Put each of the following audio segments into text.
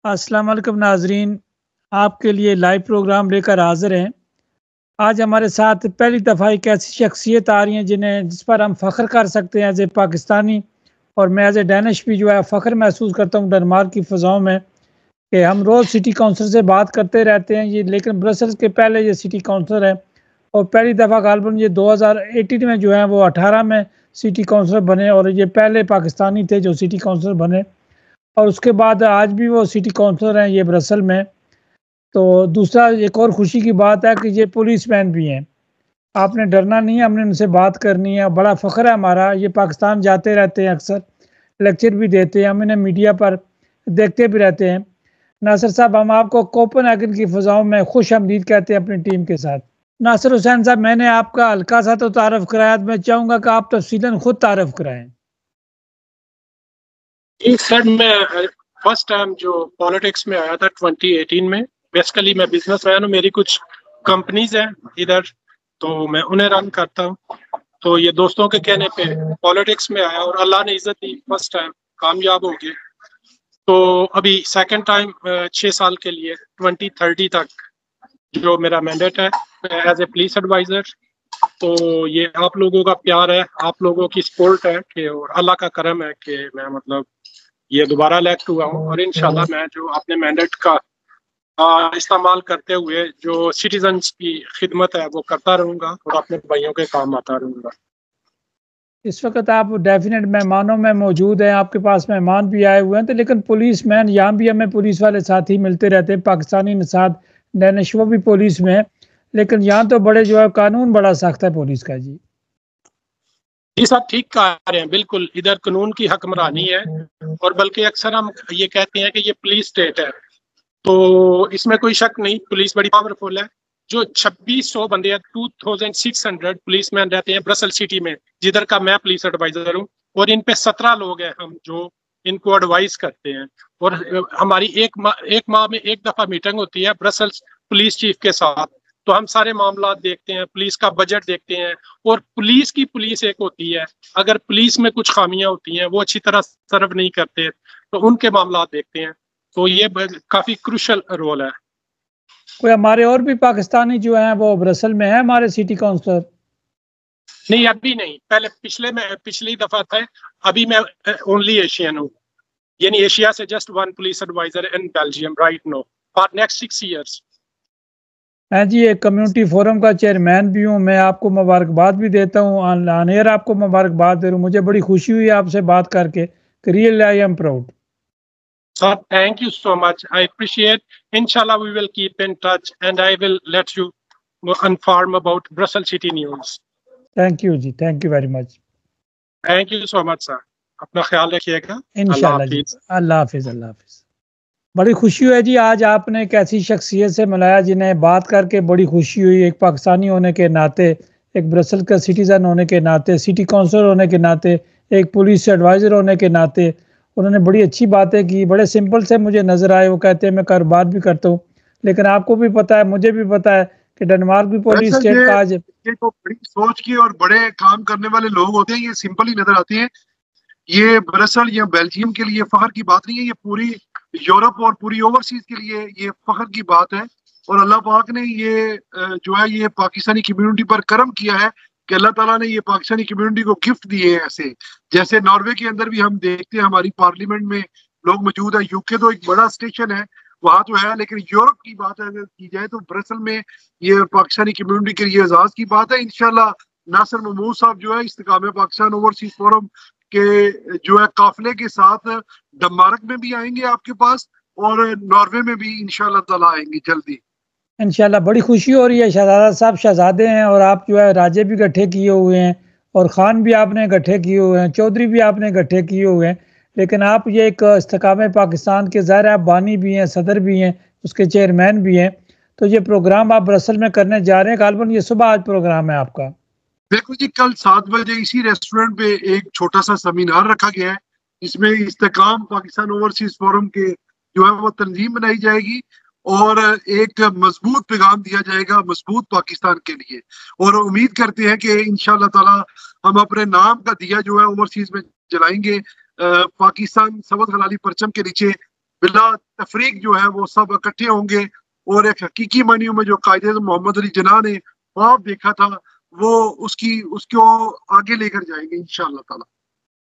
अस्सलाम वालेकुम नाजरीन, आपके लिए लाइव प्रोग्राम लेकर हाजिर हैं। आज हमारे साथ पहली दफ़ा एक ऐसी शख्सियत आ रही हैं जिस पर हम फ़ख्र कर सकते हैं एज ए पाकिस्तानी। और मैं एज ए डैनिश भी जो है फ़ख्र महसूस करता हूँ डेनमार्क की फ़ज़ाओं में कि हम रोज़ सिटी काउंसिल से बात करते रहते हैं ये, लेकिन ब्रसल्स के पहले ये सिटी काउंसिलर है और पहली दफ़ा गालबन ये 2018 में जो है वो 18 में सिटी काउंसिलर बने और ये पहले पाकिस्तानी थे जो सिटी काउंसिलर बने। और उसके बाद आज भी वो सिटी काउंसलर हैं ये ब्रसल में। तो दूसरा एक और खुशी की बात है कि ये पुलिस मैन भी हैं। आपने डरना नहीं है, हमने उनसे बात करनी है। बड़ा फ़ख्र है हमारा, ये पाकिस्तान जाते रहते हैं, अक्सर लेक्चर भी देते हैं, हम इन्हें मीडिया पर देखते भी रहते हैं। नासिर साहब, हम आपको कोपेनहेगन की फ़ज़ाओं में खुश आमदीद कहते हैं अपनी टीम के साथ। नासिर हुसैन साहब, मैंने आपका हल्का सा तो तारफ़ कराया, मैं चाहूँगा कि आप तफसीलन खुद तारफ़ कराएँ। सर, मैं फर्स्ट टाइम जो पॉलिटिक्स में आया था 2018 में। बेसिकली मैं बिजनेसमैन हूँ, मेरी कुछ कंपनीज हैं इधर, तो मैं उन्हें रन करता हूँ। तो ये दोस्तों के कहने पे पॉलिटिक्स में आया और अल्लाह ने इज्जत दी, फर्स्ट टाइम कामयाब हो गए। तो अभी सेकंड टाइम 6 साल के लिए 2030 तक जो मेरा मैंडेट है एज ए पुलिस एडवाइजर। तो ये आप लोगों का प्यार है, आप लोगों की सपोर्ट है कि, और अल्लाह का करम है कि मैं मतलब ये दोबारा इलेक्ट हुआ हूँ। और इंशाल्लाह मैं जो अपने मैंडेट का इस्तेमाल करते हुए जो सिटीजन्स की खिदमत है वो करता रहूंगा और अपने भाइयों के काम आता रहूंगा। इस वक्त आप डेफिनेट मेहमानों में मौजूद हैं, आपके पास मेहमान भी आए हुए हैं, तो लेकिन पुलिस मैन यहाँ भी हमें पुलिस वाले साथी मिलते रहते हैं, पाकिस्तानी नसाद डैनिश वो भी पुलिस में है, लेकिन यहाँ तो बड़े जो है कानून बड़ा सख्त है पुलिस का। जी ये सब ठीक कह रहे हैं, बिल्कुल इधर कानून की हकमरानी है। और बल्कि अक्सर हम ये कहते हैं कि ये पुलिस स्टेट है, तो इसमें कोई शक नहीं, पुलिस बड़ी पावरफुल है। जो 2600 बंदे हैं, 2600 पुलिसमैन रहते हैं ब्रसल सिटी में, जिधर का मैं पुलिस एडवाइजर हूँ। और इन पे 17 लोग हैं हम जो इनको एडवाइस करते हैं। और हमारी एक माह में एक दफा मीटिंग होती है ब्रसल्स पुलिस चीफ के साथ। तो हम सारे मामला देखते हैं, पुलिस का बजट देखते हैं। और पुलिस एक होती है, अगर पुलिस में कुछ खामियां होती हैं, वो अच्छी तरह सर्व नहीं करते, तो उनके मामला देखते हैं। तो ये काफी क्रूशल रोल है। कोई हमारे और भी पाकिस्तानी जो हैं वो ब्रसल में है हमारे सिटी काउंसलर? नहीं, अभी नहीं, पहले पिछली दफा था। अभी मैं ओनली एशियन हूँ, यानी एशिया से just one police advisor in Belgium right no for next 6 years. मैं जी एक कम्युनिटी फोरम का चेयरमैन भी हूँ। मैं आपको मुबारकबाद भी देता हूँ, ऑन एयर आपको मुबारकबाद दे रहा हूँ। मुझे बड़ी खुशी हुई आपसे बात करके, really I am proud. Sir, thank you so much. I appreciate. Inshallah, we will keep in touch, and I will let you inform about Brussels City news. Thank you ji, thank you very much. Thank you so much, sir. अपना ख्याल रखिएगा। इंशाल्लाह जी, अल्लाह हाफिज, अल्लाह हाफिज। बड़ी खुशी है जी, आज आपने एक ऐसी शख्सियत से मिलाया जिन्हें बात करके बड़ी खुशी हुई। एक पाकिस्तानी होने के नाते, एक ब्रसल का सिटीज़न होने के नाते, सिटी काउंसलर होने के नाते, एक पुलिस एडवाइज़र होने के नाते उन्होंने बड़ी अच्छी बातें की। बड़े सिंपल से मुझे नज़र आए। वो कहते हैं मैं कारोबार भी करता हूँ, लेकिन आपको भी पता है, मुझे भी पता है कि डेनमार्क भी पुलिस स्टेट का आज। ये तो बड़ी सोच के और बड़े काम करने वाले लोग होते हैं, ये सिंपल ही नजर आते हैं। ये ब्रसल या बेल्जियम के लिए फख्र की बात नहीं है, ये पूरी यूरोप और पूरी ओवरसीज के लिए ये फख्र की बात है। और अल्लाह पाक ने ये जो है ये पाकिस्तानी कम्युनिटी पर करम किया है कि अल्लाह ताला ने ये पाकिस्तानी कम्युनिटी को गिफ्ट दिए हैं। ऐसे जैसे नॉर्वे के अंदर भी हम देखते हैं, हमारी पार्लियामेंट में लोग मौजूद है। यूके तो एक बड़ा स्टेशन है, वहां तो है, लेकिन यूरोप की बात अगर की जाए तो ब्रसल में ये पाकिस्तानी कम्युनिटी के लिए एजाज की बात है। इंशाल्लाह नासिर महमूद साहब जो है इस्तेकाम पाकिस्तान ओवरसीज फोरम के जो है काफिले के साथ डेनमार्क में भी आएंगे आपके पास, और नॉर्वे में भी इंशाल्लाह ताला आएंगे जल्दी इंशाल्लाह। बड़ी खुशी हो रही है। शहजादा साहब शहजादे हैं और आप जो है राजे भी इकट्ठे किए हुए हैं और ख़ान भी आपने इकट्ठे किए हुए हैं, चौधरी भी आपने इकट्ठे किए हुए हैं। लेकिन आप ये एक इस्तेकाम पाकिस्तान के ज़ाहिर आप बानी भी हैं, सदर भी हैं, उसके चेयरमैन भी हैं। तो ये प्रोग्राम आप ब्रसल में करने जा रहे हैं, गालबन ये सुबह आज प्रोग्राम है आपका? बिल्कुल जी, कल 7 बजे इसी रेस्टोरेंट पे एक छोटा सा सेमिनार रखा गया है। इसमें इस्तेकाम पाकिस्तान ओवरसीज फोरम के जो है वो तंजीम बनाई जाएगी और एक मजबूत पैगाम दिया जाएगा मजबूत पाकिस्तान के लिए। और उम्मीद करते हैं कि इंशाल्लाह ताला हम अपने नाम का दिया जो है ओवरसीज में जलाएंगे, पाकिस्तान सवद हलाली परचम के नीचे बिला तफरीक जो है वो सब इकट्ठे होंगे और एक हकीकी मानियों में जो कायदे मोहम्मद अली जिन्ना ने ख्वाब देखा था वो उसको आगे लेकर जाएंगे इंशाअल्लाह ताला।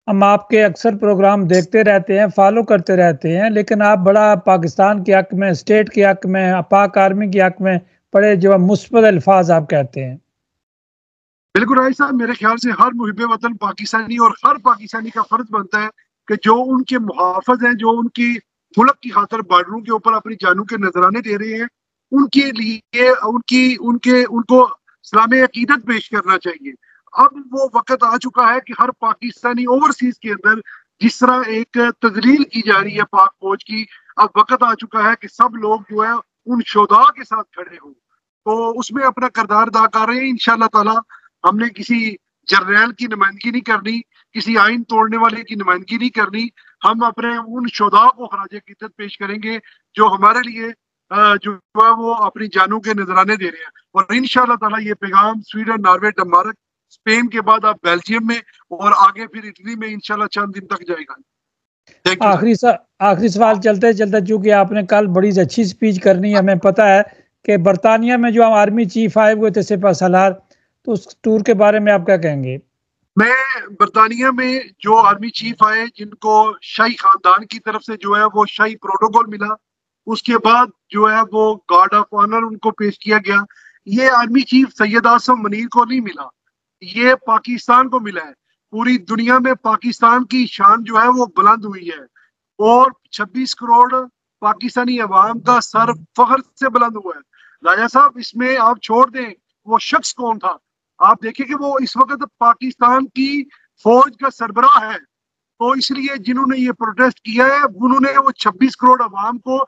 हम आपके अक्सर प्रोग्राम देखते रहते हैं, फॉलो करते रहते हैं, लेकिन आप बड़ा पाकिस्तान के हक में, स्टेट के हक में, पाक आर्मी के हक में बड़े जो मुस्बत अल्फाज आप कहते हैं। बिल्कुल राय साहब, मेरे ख्याल से हर मुहिब वतन पाकिस्तानी और हर पाकिस्तानी का फर्ज बनता है कि जो उनके मुहाफिज हैं, जो उनकी मुल्क की खातर बॉर्डरों के ऊपर अपनी जानों के नजराने दे रहे हैं, उनके लिए उनको इस्लामी अकीदत पेश करना चाहिए। अब वो वक्त आ चुका है कि हर पाकिस्तानी ओवरसीज के अंदर जिस तरह एक तजलील की जा रही है पाक फौज की, अब वक्त आ चुका है कि सब लोग जो है उन शोधा के साथ खड़े हों, तो उसमें अपना किरदार अदा कर रहे हैं इंशाअल्लाह ताला। हमने किसी जर्नैल की नुमाइंदगी नहीं करनी, किसी आइन तोड़ने वाले की नुमाइंदगी नहीं करनी, हम अपने उन शोधा को खराज अकीदत पेश करेंगे जो हमारे लिए जो है वो अपनी जानों के नजराने दे रहे हैं। और इंशाअल्लाह ताला ये पैगाम स्वीडन, नॉर्वे, डेनमार्क, स्पेन के बाद अब बेल्जियम में और आगे फिर इटली में इंशाल्लाह चंद दिन तक जाएगा। आखिरी सवाल चलते चलते, चूंकि आपने कल बड़ी अच्छी स्पीच करनी, हमें पता है कि बरतानिया में जो आर्मी चीफ आए हुए थे सिपह सलार, तो उस टूर के बारे में आप क्या कहेंगे? मैं बरतानिया में जो आर्मी चीफ आए जिनको शाही खानदान की तरफ से जो है वो शाही प्रोटोकॉल मिला, उसके बाद जो है वो गार्ड ऑफ ऑनर उनको पेश किया गया। ये आर्मी चीफ सैयद आसम मनीर को नहीं मिला, ये पाकिस्तान को मिला है। पूरी दुनिया में पाकिस्तान की शान जो है वो बुलंद हुई है और 26 करोड़ पाकिस्तानी अवाम का सर फख्र से बुलंद हुआ है। राजा साहब, इसमें आप छोड़ दें वो शख्स कौन था, आप देखिए कि वो इस वक्त पाकिस्तान की फौज का सरबराह है। तो इसलिए जिन्होंने ये प्रोटेस्ट किया है उन्होंने वो 26 करोड़ अवाम को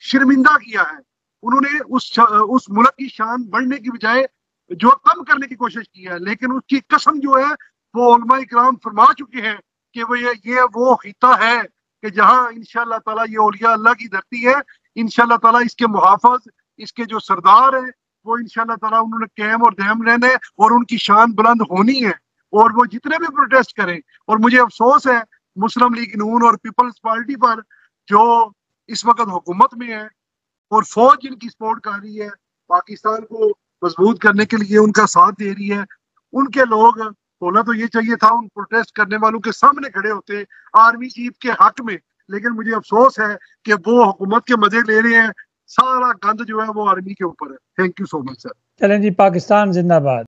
शर्मिंदा किया है। उन्होंने उस मुल्क की शान बढ़ने की बजाय जो कम करने की कोशिश की है। लेकिन उसकी कसम जो है वो उलमा इकराम फरमा चुके हैं कि वो ये वो खिता है कि जहां इंशाअल्लाह ताला ये औलिया अल्लाह की धरती है, इंशाअल्लाह ताला इसके मुहाफिज, इसके जो सरदार है वो इंशाअल्लाह ताला उन्होंने कायम और दायम रहना है और उनकी शान बुलंद होनी है। और वो जितने भी प्रोटेस्ट करें, और मुझे अफसोस है मुस्लिम लीग नून और पीपल्स पार्टी पर जो इस वक्त हुकूमत में है और फौज जिनकी सपोर्ट कर रही है, पाकिस्तान को मजबूत करने के लिए उनका साथ दे रही है, उनके लोग होना तो ये चाहिए था उन प्रोटेस्ट करने वालों के सामने खड़े होते आर्मी चीफ के हक में। लेकिन मुझे अफसोस है कि वो हुकूमत के मजे ले रहे हैं, सारा गंद जो है वो आर्मी के ऊपर है। Thank you so much sir. चलें जी, पाकिस्तान जिंदाबाद।